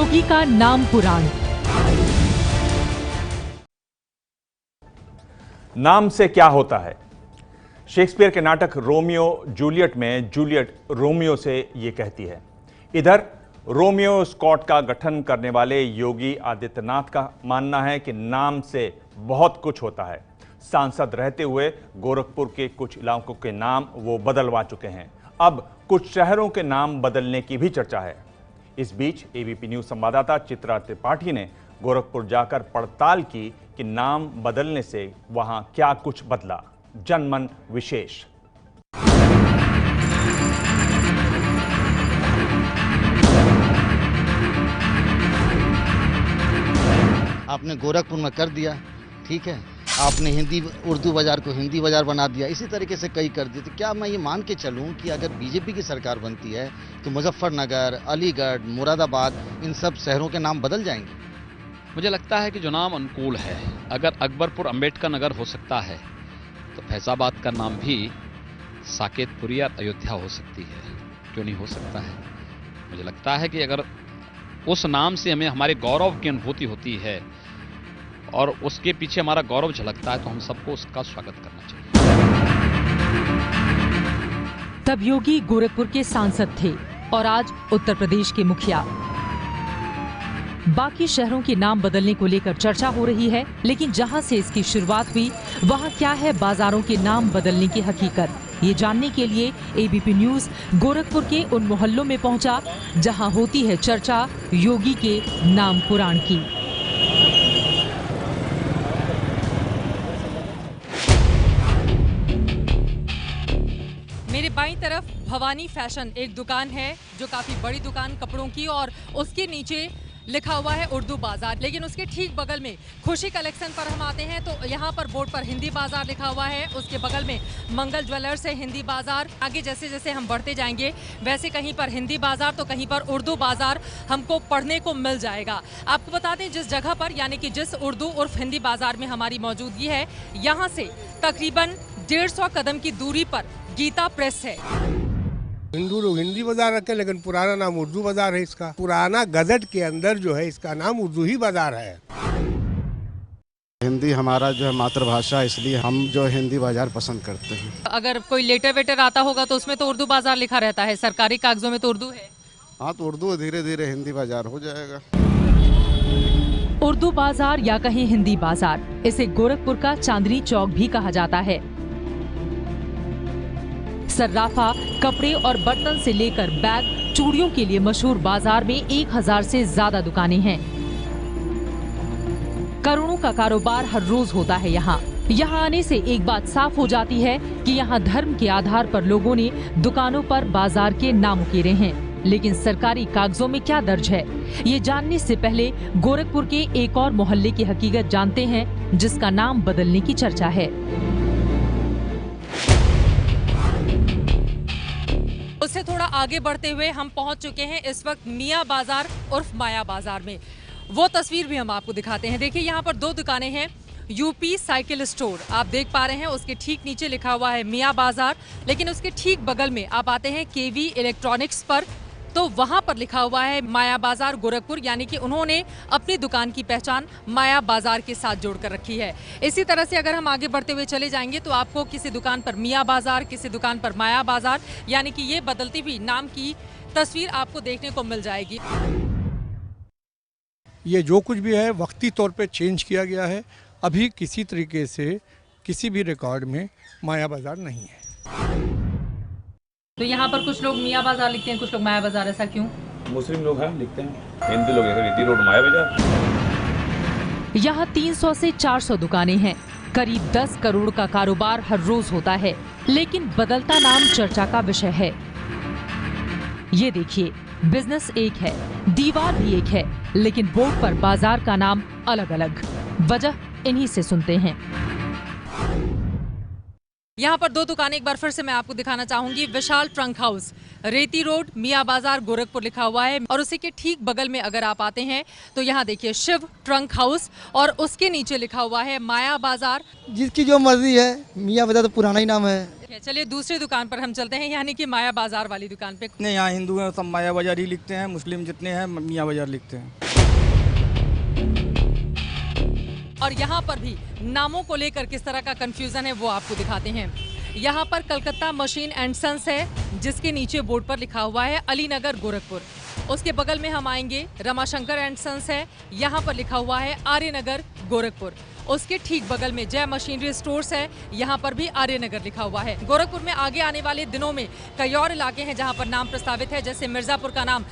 योगी का नाम पुराण। नाम से क्या होता है? शेक्सपियर के नाटक रोमियो जूलियट में जूलियट रोमियो से ये कहती है। इधर रोमियो स्क्वाड का गठन करने वाले योगी आदित्यनाथ का मानना है कि नाम से बहुत कुछ होता है। सांसद रहते हुए गोरखपुर के कुछ इलाकों के नाम वो बदलवा चुके हैं। अब कुछ शहरों के नाम बदलने की भी चर्चा है। इस बीच एबीपी न्यूज संवाददाता चित्रा त्रिपाठी ने गोरखपुर जाकर पड़ताल की कि नाम बदलने से वहां क्या कुछ बदला। जनमन विशेष। आपने गोरखपुर में कर दिया, ठीक है, आपने हिंदी उर्दू बाजार को हिंदी बाजार बना दिया, इसी तरीके से कई कर दिए। तो क्या मैं ये मान के चलूं कि अगर बीजेपी की सरकार बनती है तो मुजफ्फरनगर, अलीगढ़, मुरादाबाद इन सब शहरों के नाम बदल जाएंगे? मुझे लगता है कि जो नाम अनुकूल है, अगर अकबरपुर अंबेडकर नगर हो सकता है तो फैजाबाद का नाम भी साकेतपुरी या अयोध्या हो सकती है, क्यों नहीं हो सकता है। मुझे लगता है कि अगर उस नाम से हमें हमारे गौरव की अनुभूति होती है और उसके पीछे हमारा गौरव झलकता है तो हम सबको उसका स्वागत करना चाहिए। तब योगी गोरखपुर के सांसद थे और आज उत्तर प्रदेश के मुखिया। बाकी शहरों के नाम बदलने को लेकर चर्चा हो रही है, लेकिन जहां से इसकी शुरुआत हुई वहां क्या है बाजारों के नाम बदलने की हकीकत, ये जानने के लिए एबीपी न्यूज गोरखपुर के उन मोहल्लों में पहुंचा जहां होती है चर्चा योगी के नाम पुराण की। मेरे बाईं तरफ भवानी फैशन एक दुकान है जो काफी बड़ी दुकान कपड़ों की, और उसके नीचे लिखा हुआ है उर्दू बाजार। लेकिन उसके ठीक बगल में खुशी कलेक्शन पर हम आते हैं तो यहाँ पर बोर्ड पर हिंदी बाजार लिखा हुआ है। उसके बगल में मंगल ज्वेलर्स है हिंदी बाजार। आगे जैसे जैसे हम बढ़ते जाएंगे वैसे कहीं पर हिंदी बाजार तो कहीं पर उर्दू बाजार हमको पढ़ने को मिल जाएगा। आपको बता दें जिस जगह पर यानी कि जिस उर्दू उर्फ हिंदी बाजार में हमारी मौजूदगी है, यहाँ से तकरीबन 150 कदम की दूरी पर गीता प्रेस है। हिंदू लोग हिंदी बाजार रखे, लेकिन पुराना नाम उर्दू बाजार है। इसका पुराना गजट के अंदर जो है इसका नाम उर्दू ही बाजार है। हिंदी हमारा जो है मातृभाषा, इसलिए हम जो हिंदी बाजार पसंद करते हैं। अगर कोई लेटर वेटर आता होगा तो उसमें तो उर्दू बाजार लिखा रहता है, सरकारी कागजों में तो उर्दू है। हाँ, तो उर्दू धीरे धीरे हिंदी बाजार हो जाएगा। उर्दू बाजार या कहीं हिंदी बाजार, इसे गोरखपुर का चांदनी चौक भी कहा जाता है। सर्राफा, कपड़े और बर्तन से लेकर बैग, चूड़ियों के लिए मशहूर बाजार में 1000 से ज्यादा दुकानें हैं। करोड़ों का कारोबार हर रोज होता है यहाँ। यहाँ आने से एक बात साफ हो जाती है कि यहाँ धर्म के आधार पर लोगों ने दुकानों पर बाजार के नाम उकेरे हैं, लेकिन सरकारी कागजों में क्या दर्ज है, ये जानने से पहले गोरखपुर के एक और मोहल्ले की हकीकत जानते हैं जिसका नाम बदलने की चर्चा है। उससे थोड़ा आगे बढ़ते हुए हम पहुंच चुके हैं इस वक्त मियाँ बाजार उर्फ माया बाजार में। वो तस्वीर भी हम आपको दिखाते हैं। देखिए यहाँ पर 2 दुकानें हैं। यूपी साइकिल स्टोर आप देख पा रहे हैं, उसके ठीक नीचे लिखा हुआ है मियाँ बाजार, लेकिन उसके ठीक बगल में आप आते हैं केवी इलेक्ट्रॉनिक्स पर, तो वहां पर लिखा हुआ है माया बाजार गोरखपुर, यानी कि उन्होंने अपनी दुकान की पहचान माया बाजार के साथ जोड़कर रखी है। इसी तरह से अगर हम आगे बढ़ते हुए चले जाएंगे तो आपको किसी दुकान पर मियाँ बाजार, किसी दुकान पर माया बाजार, यानी कि ये बदलती हुई नाम की तस्वीर आपको देखने को मिल जाएगी। ये जो कुछ भी है वक्ती तौर पे चेंज किया गया है। अभी किसी तरीके से किसी भी रिकॉर्ड में माया बाजार नहीं है। तो यहाँ पर कुछ लोग मियाँ बाजार लिखते हैं, कुछ लोग माया बाजार, ऐसा क्यों? मुस्लिम लोग हैं लिखते हैं, हिंदू लोग रीति रोड माया बाजार। यहाँ 300 से 400 दुकानें हैं। करीब 10 करोड़ का कारोबार हर रोज होता है, लेकिन बदलता नाम चर्चा का विषय है। ये देखिए, बिजनेस एक है, दीवार भी एक है, लेकिन बोर्ड पर बाजार का नाम अलग अलग। वजह इन्हीं से सुनते हैं। यहाँ पर दो दुकानें एक बार फिर से मैं आपको दिखाना चाहूंगी। विशाल ट्रंक हाउस, रेती रोड, मियाँ बाजार, गोरखपुर लिखा हुआ है और उसी के ठीक बगल में अगर आप आते हैं तो यहाँ देखिए शिव ट्रंक हाउस और उसके नीचे लिखा हुआ है माया बाजार। जिसकी जो मर्जी है, मियाँ बाजार तो पुराना ही नाम है। चलिए दूसरी दुकान पर हम चलते हैं, यानी कि माया बाजार वाली दुकान पे। जितने यहाँ हिंदू हैं सब माया बाजार ही लिखते हैं, मुस्लिम जितने हैं मियाँ बाजार लिखते हैं। और यहाँ पर भी नामों को लेकर किस तरह का कंफ्यूजन है वो आपको दिखाते हैं। यहाँ पर कलकत्ता मशीन एंड सन्स है जिसके नीचे बोर्ड पर लिखा हुआ है अलीनगर गोरखपुर। उसके बगल में हम आएंगे रमाशंकर एंड सन्स है, यहाँ पर लिखा हुआ है आर्यनगर गोरखपुर। उसके ठीक बगल में जय मशीनरी स्टोर्स है, यहाँ पर भी आर्यनगर लिखा हुआ है। गोरखपुर में आगे आने वाले दिनों में कई और इलाके हैं जहाँ पर नाम प्रस्तावित है, जैसे मिर्जापुर का नाम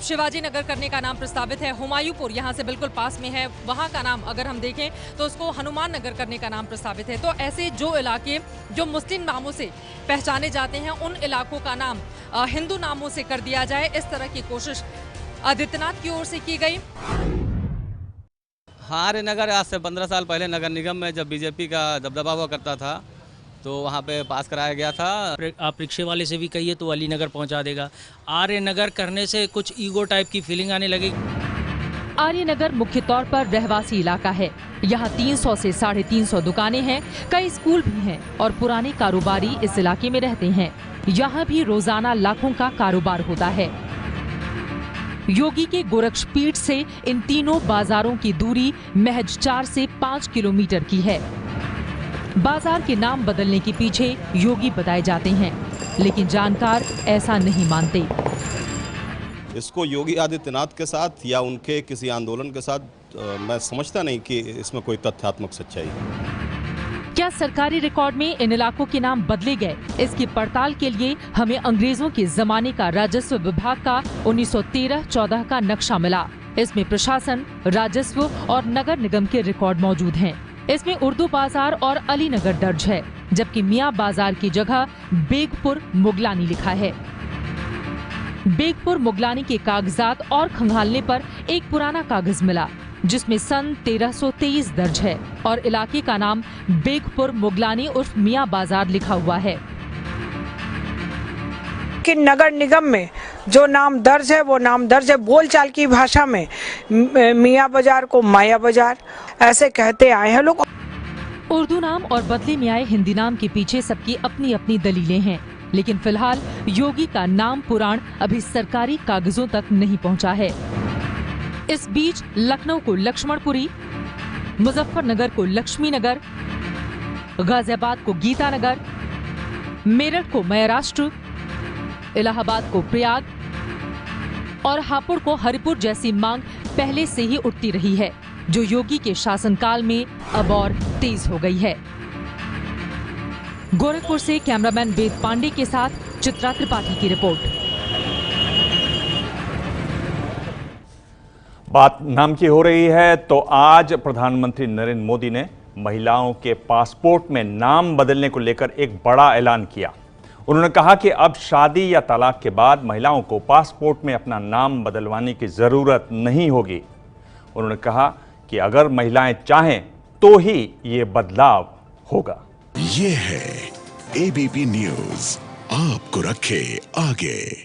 शिवाजी नगर करने का नाम प्रस्तावित है। हुमायूंपुर यहाँ से बिल्कुल पास में है, वहाँ का नाम अगर हम देखें तो उसको हनुमान नगर करने का नाम प्रस्तावित है। तो ऐसे जो इलाके जो मुस्लिम नामों से पहचाने जाते हैं उन इलाकों का नाम हिंदू नामों से कर दिया जाए, इस तरह की कोशिश आदित्यनाथ की ओर से की गई। आर्यनगर आज से 15 साल पहले नगर निगम में जब बीजेपी का दबदबा हुआ करता था तो वहाँ पे पास कराया गया था। आप रिक्शे वाले से भी कहिए तो अलीनगर पहुँचा देगा। आर्यनगर करने से कुछ ईगो टाइप की फीलिंग आने लगी। आर्यनगर मुख्य तौर पर रहवासी इलाका है। यहाँ 300 से 350 दुकानें हैं, कई स्कूल भी हैं और पुराने कारोबारी इस इलाके में रहते हैं। यहाँ भी रोजाना लाखों का कारोबार होता है। योगी के गोरक्षपीठ से इन तीनों बाजारों की दूरी महज 4 से 5 किलोमीटर की है। बाजार के नाम बदलने के पीछे योगी बताए जाते हैं, लेकिन जानकार ऐसा नहीं मानते। इसको योगी आदित्यनाथ के साथ या उनके किसी आंदोलन के साथ मैं समझता नहीं कि इसमें कोई तथ्यात्मक सच्चाई है। क्या सरकारी रिकॉर्ड में इन इलाकों के नाम बदले गए? इसकी पड़ताल के लिए हमें अंग्रेजों के जमाने का राजस्व विभाग का 1913-14 का नक्शा मिला। इसमें प्रशासन, राजस्व और नगर निगम के रिकॉर्ड मौजूद हैं। इसमें उर्दू बाजार और अलीनगर दर्ज है, जबकि मियाँ बाजार की जगह बेगपुर मुगलानी लिखा है। बेगपुर मुगलानी के कागजात और खंगालने पर एक पुराना कागज मिला जिसमें सन 1323 दर्ज है और इलाके का नाम बेगपुर मुगलानी उर्फ मियाँ बाजार लिखा हुआ है। कि नगर निगम में जो नाम दर्ज है वो नाम दर्ज है बोलचाल की भाषा में मियाँ बाजार को माया बाजार ऐसे कहते आए हैं लोग। उर्दू नाम और बदले में आए हिंदी नाम के पीछे सबकी अपनी अपनी दलीलें हैं, लेकिन फिलहाल योगी का नाम पुराण अभी सरकारी कागजों तक नहीं पहुंचा है। इस बीच लखनऊ को लक्ष्मणपुरी, मुजफ्फरनगर को लक्ष्मी नगर, गाजियाबाद को गीता नगर, मेरठ को महाराष्ट्र, इलाहाबाद को प्रयाग और हापुड़ को हरिपुर जैसी मांग पहले से ही उठती रही है, जो योगी के शासनकाल में अब और तेज हो गई है। गोरखपुर से कैमरामैन वेद पांडे के साथ चित्रा त्रिपाठी की रिपोर्ट। बात नाम की हो रही है तो आज प्रधानमंत्री नरेंद्र मोदी ने महिलाओं के पासपोर्ट में नाम बदलने को लेकर एक बड़ा ऐलान किया। उन्होंने कहा कि अब शादी या तलाक के बाद महिलाओं को पासपोर्ट में अपना नाम बदलवाने की जरूरत नहीं होगी। उन्होंने कहा कि अगर महिलाएं चाहें तो ही ये बदलाव होगा। ये है एबीपी न्यूज़, आपको रखे आगे।